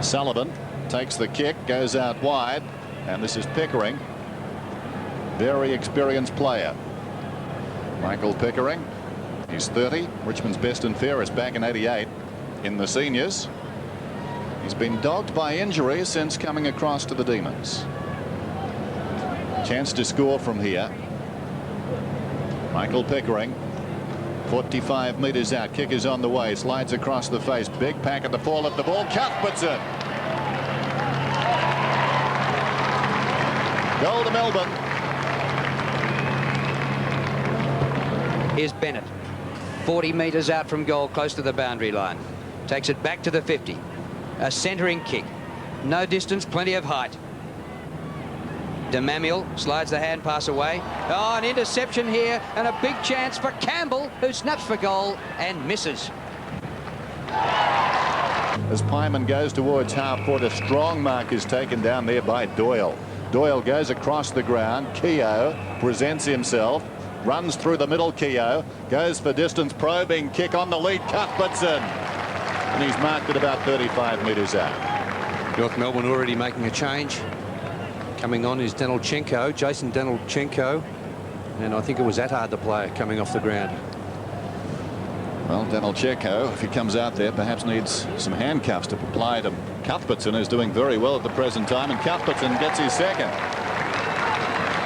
Sullivan takes the kick, goes out wide, and this is Pickering. Very experienced player. Michael Pickering. He's 30. Richmond's best and fairest back in '88 in the seniors. He's been dogged by injury since coming across to the Demons. Chance to score from here. Michael Pickering. 45 metres out. Kick is on the way. Slides across the face. Big pack at the fall of the ball. Cuthbertson. Goal to Melbourne. Here's Bennett. 40 metres out from goal, close to the boundary line. Takes it back to the 50. A centering kick. No distance, plenty of height. Demamiel slides the hand pass away. Oh, an interception here and a big chance for Campbell, who snaps for goal and misses. As Pyman goes towards half-court, a strong mark is taken down there by Doyle. Doyle goes across the ground. Keogh presents himself. Runs through the middle. Keogh goes for distance, probing kick on the lead. Cuthbertson. And he's marked at about 35 metres out. North Melbourne already making a change. Coming on is Jason Denelchenko, and I think it was Attard, the player, coming off the ground. Well, Denelchenko, if he comes out there, perhaps needs some handcuffs to apply to Cuthbertson, who's doing very well at the present time, and Cuthbertson gets his second.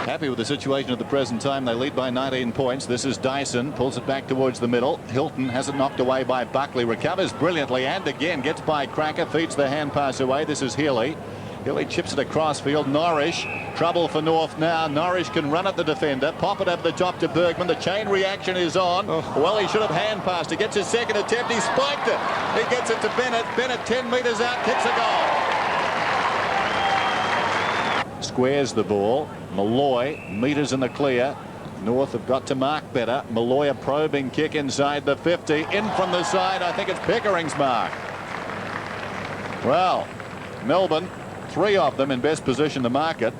Happy with the situation at the present time. They lead by 19 points. This is Dyson, pulls it back towards the middle. Hilton has it knocked away by Buckley, recovers brilliantly, and again gets by Cracker, feeds the hand pass away. This is Healy. Healy chips it across field. Norrish, trouble for North now. Norrish can run at the defender, pop it over the top to Burgmann. The chain reaction is on. Well, he should have hand passed. He gets his second attempt. He spiked it. He gets it to Bennett. Bennett 10 metres out, kicks a goal. Squares the ball. Molloy, metres in the clear. North have got to mark better. Molloy, a probing kick inside the 50. In from the side, I think it's Pickering's mark. Well, Melbourne, 3 of them in best position to mark it,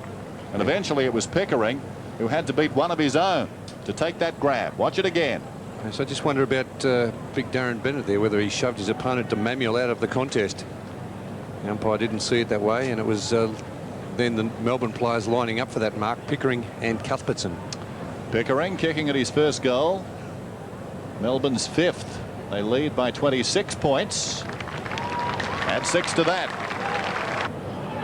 and eventually it was Pickering who had to beat one of his own to take that grab. Watch it again. So I just wonder about big Darren Bennett there, whether he shoved his opponent Demamiel out of the contest. The umpire didn't see it that way, and it was then the Melbourne players lining up for that mark, Pickering and Cuthbertson. Pickering kicking at his first goal. Melbourne's 5th. They lead by 26 points. Add 6 to that.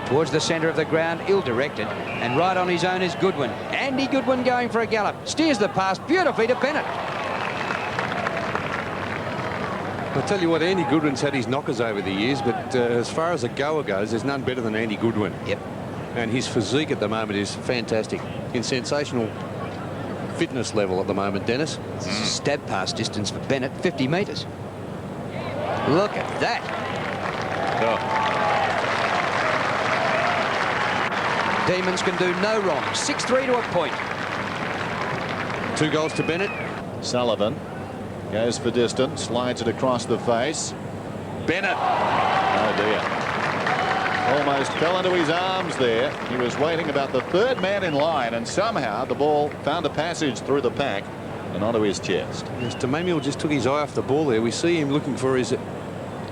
Towards the centre of the ground, ill-directed, and right on his own is Goodwin. Andy Goodwin going for a gallop. Steers the pass beautifully to Bennett. I'll tell you what, Andy Goodwin's had his knockers over the years, but as far as a goer goes, there's none better than Andy Goodwin. Yep. And his physique at the moment is fantastic. In sensational fitness level at the moment, Dennis. Stab pass distance for Bennett, 50 metres. Look at that. Oh. Demons can do no wrong. 6-3 to a point. 2 goals to Bennett. Sullivan goes for distance, slides it across the face. Bennett. Oh dear. Almost fell into his arms there. He was waiting about the 3rd man in line, and somehow the ball found a passage through the pack and onto his chest. Yes, Demamiel just took his eye off the ball there. We see him looking for his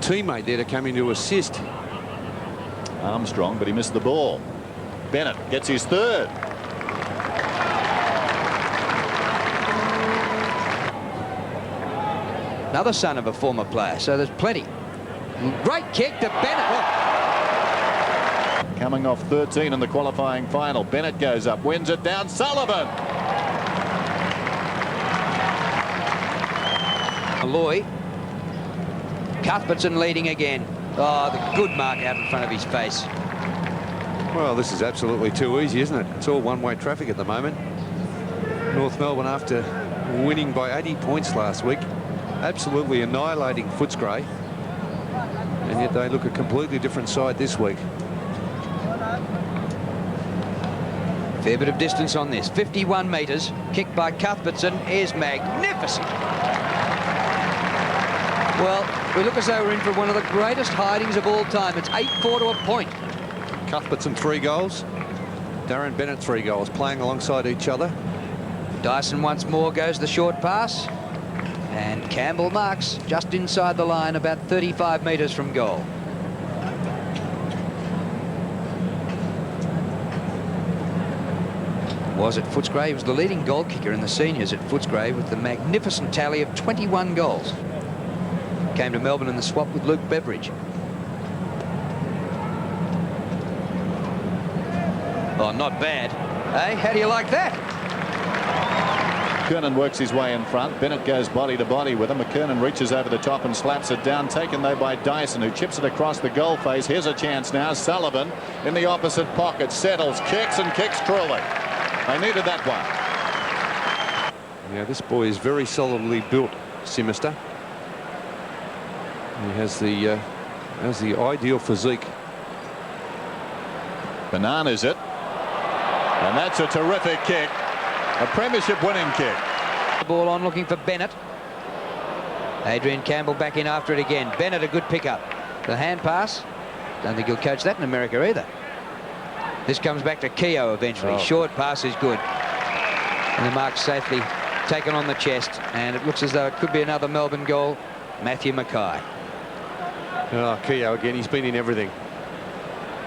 teammate there to come in to assist. Armstrong, but he missed the ball. Bennett gets his 3rd. Another son of a former player, so there's plenty. Great kick to Bennett. Coming off 13 in the qualifying final. Bennett goes up, wins it down. Sullivan. Molloy. Cuthbertson leading again. Oh, the good mark out in front of his face. Well, this is absolutely too easy, isn't it? It's all one-way traffic at the moment. North Melbourne, after winning by 80 points last week, absolutely annihilating Footscray, and yet they look a completely different side this week. Fair bit of distance on this. 51 metres. Kick by Cuthbertson is magnificent. Well, we look as though we're in for one of the greatest hidings of all time. It's 8-4 to a point. Cuthbertson 3 goals. Darren Bennett 3 goals, playing alongside each other. Dyson once more goes the short pass. And Campbell marks just inside the line, about 35 metres from goal. was at Footscray. He was the leading goal kicker in the seniors at Footscray with the magnificent tally of 21 goals. Came to Melbourne in the swap with Luke Beveridge. Oh, not bad. Hey, how do you like that? McKernan works his way in front. Bennett goes body to body with him. McKernan reaches over the top and slaps it down. Taken though by Dyson, who chips it across the goal face. Here's a chance now. Sullivan in the opposite pocket. Settles, kicks and kicks truly. They needed that one. Yeah, this boy is very solidly built, Simister. He has the ideal physique. Bananas it. And that's a terrific kick. A premiership winning kick. The ball on, looking for Bennett. Adrian Campbell back in after it again. Bennett, a good pickup. The hand pass. Don't think he'll coach that in America either. This comes back to Keogh eventually. Oh. Short pass is good. And the mark safely taken on the chest. And it looks as though it could be another Melbourne goal. Mathew Mackay. Oh, Keogh again. He's been in everything.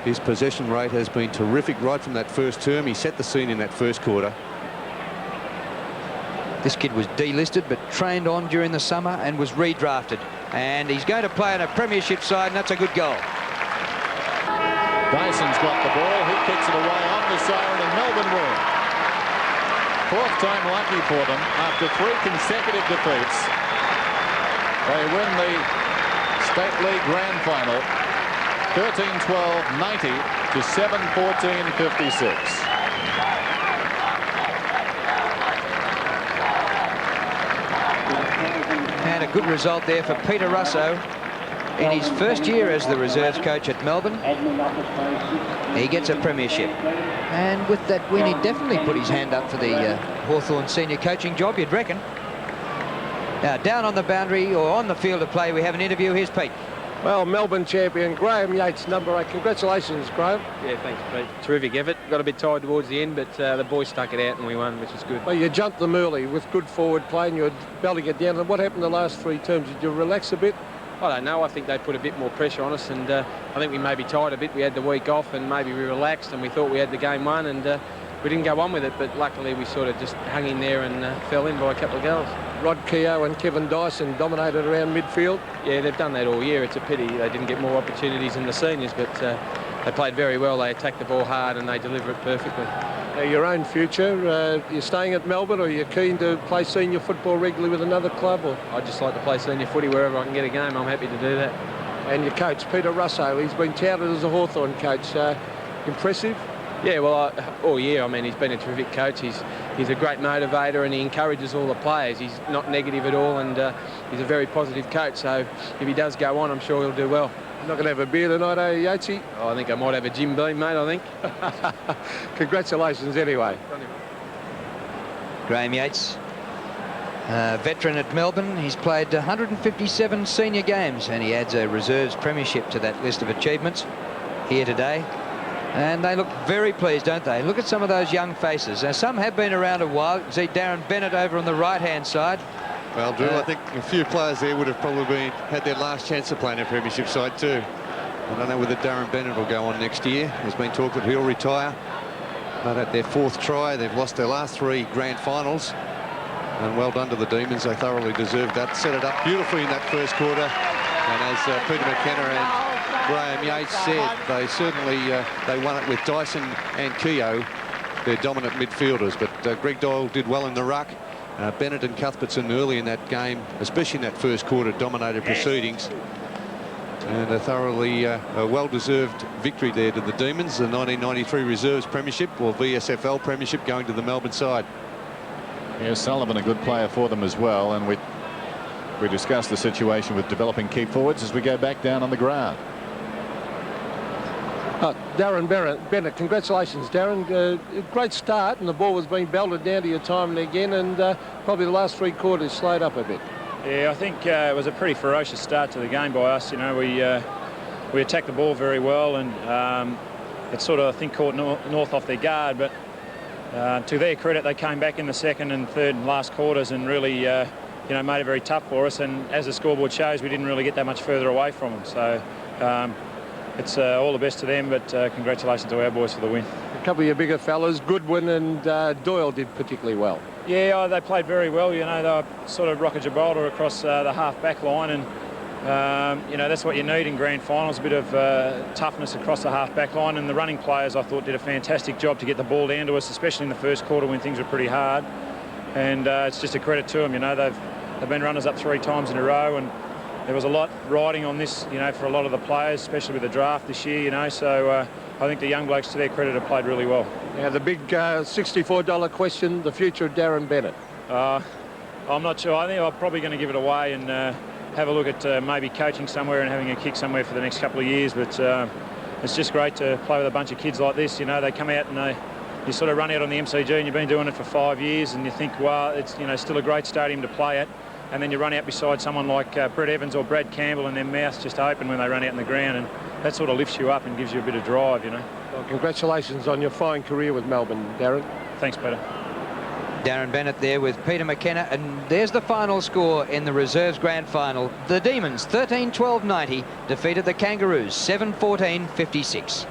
His possession rate has been terrific right from that first term. He set the scene in that first quarter. This kid was delisted but trained on during the summer and was redrafted. And he's going to play in a premiership side, and that's a good goal. Dyson's got the ball. He kicks it away on the siren, and Melbourne win. Fourth time lucky for them after 3 consecutive defeats. They win the State League Grand Final 13-12-90 to 7-14-56. And a good result there for Peter Russo in his first year as the reserves coach at Melbourne. He gets a premiership. And with that win, he definitely put his hand up for the Hawthorn senior coaching job, you'd reckon. Now, down on the boundary or on the field of play, we have an interview. Here's Pete. Well, Melbourne champion Graeme Yeats, number 8. Congratulations, Graeme. Yeah, thanks, Pete. Terrific effort. Got a bit tired towards the end, but the boys stuck it out and we won, which is good. Well, you jumped them early with good forward play and you were belting it down. And what happened the last 3 terms? Did you relax a bit? I don't know. I think they put a bit more pressure on us, and I think we maybe tired a bit. We had the week off and maybe we relaxed and we thought we had the game won, and we didn't go on with it, but luckily we sort of just hung in there and fell in by a couple of goals. Rod Keogh and Kevin Dyson dominated around midfield. Yeah, they've done that all year. It's a pity they didn't get more opportunities in the seniors, but they played very well. They attacked the ball hard and they deliver it perfectly. Now, your own future, you're staying at Melbourne, or you're keen to play senior football regularly with another club? Or? I'd just like to play senior footy wherever I can get a game. I'm happy to do that. And your coach, Peter Russo, he's been touted as a Hawthorn coach. Impressive? Yeah, well, all year, I mean, he's been a terrific coach. He's a great motivator and he encourages all the players. He's not negative at all, and he's a very positive coach. So if he does go on, I'm sure he'll do well. You're not going to have a beer tonight, are you, Yatesy? Oh, I think I might have a Jim Beam, mate, I think. Congratulations anyway. Graeme Yeats, veteran at Melbourne. He's played 157 senior games, and he adds a reserves premiership to that list of achievements here today. And they look very pleased, don't they? Look at some of those young faces. Now, some have been around a while. You can see Darren Bennett over on the right-hand side. Well, Drew, I think a few players there would have probably had their last chance of playing a premiership side too. I don't know whether Darren Bennett will go on next year. There's been talk that he'll retire. But at their 4th try, they've lost their last 3 grand finals. And well done to the Demons. They thoroughly deserved that. Set it up beautifully in that first quarter. And as Peter McKenna and Graeme Yeats said, they certainly they won it with Dyson and Keogh, their dominant midfielders. But Greg Doyle did well in the ruck. Bennett and Cuthbertson early in that game, especially in that first quarter, dominated proceedings. And a thoroughly well-deserved victory there to the Demons. The 1993 Reserves Premiership, or VSFL Premiership, going to the Melbourne side. Yeah, Sullivan a good player for them as well, and we discussed the situation with developing key forwards as we go back down on the ground. Darren Bennett, congratulations, Darren. Great start, and the ball was being belted down to your time and again, and probably the last 3 quarters slowed up a bit. Yeah, I think it was a pretty ferocious start to the game by us. You know, we attacked the ball very well, and it sort of, I think, caught North off their guard. But to their credit, they came back in the second and third and last quarters and really, you know, made it very tough for us. And as the scoreboard shows, we didn't really get that much further away from them. So it's all the best to them, but congratulations to our boys for the win. A couple of your bigger fellas, Goodwin and Doyle, did particularly well. Yeah, they played very well. You know, they were sort of rock of Gibraltar across the half-back line, and you know, that's what you need in grand finals, a bit of toughness across the half-back line. And the running players, I thought, did a fantastic job to get the ball down to us, especially in the first quarter when things were pretty hard. And it's just a credit to them. You know, they've been runners up 3 times in a row, and there was a lot riding on this, you know, for a lot of the players, especially with the draft this year, you know. So I think the young blokes, to their credit, have played really well. Now, the big $64 question, the future of Darren Bennett. I'm not sure. I think I'm probably going to give it away and have a look at maybe coaching somewhere and having a kick somewhere for the next couple of years. But it's just great to play with a bunch of kids like this. You know, they come out and you sort of run out on the MCG, and you've been doing it for 5 years, and you think, well, it's, you know, still a great stadium to play at. And then you run out beside someone like Brett Evans or Brad Campbell, and their mouths just open when they run out in the ground, and that sort of lifts you up and gives you a bit of drive, you know. Well, congratulations on your fine career with Melbourne, Darren. Thanks, Peter. Darren Bennett there with Peter McKenna, and there's the final score in the reserves grand final. The Demons 13-12-90 defeated the Kangaroos 7-14-56.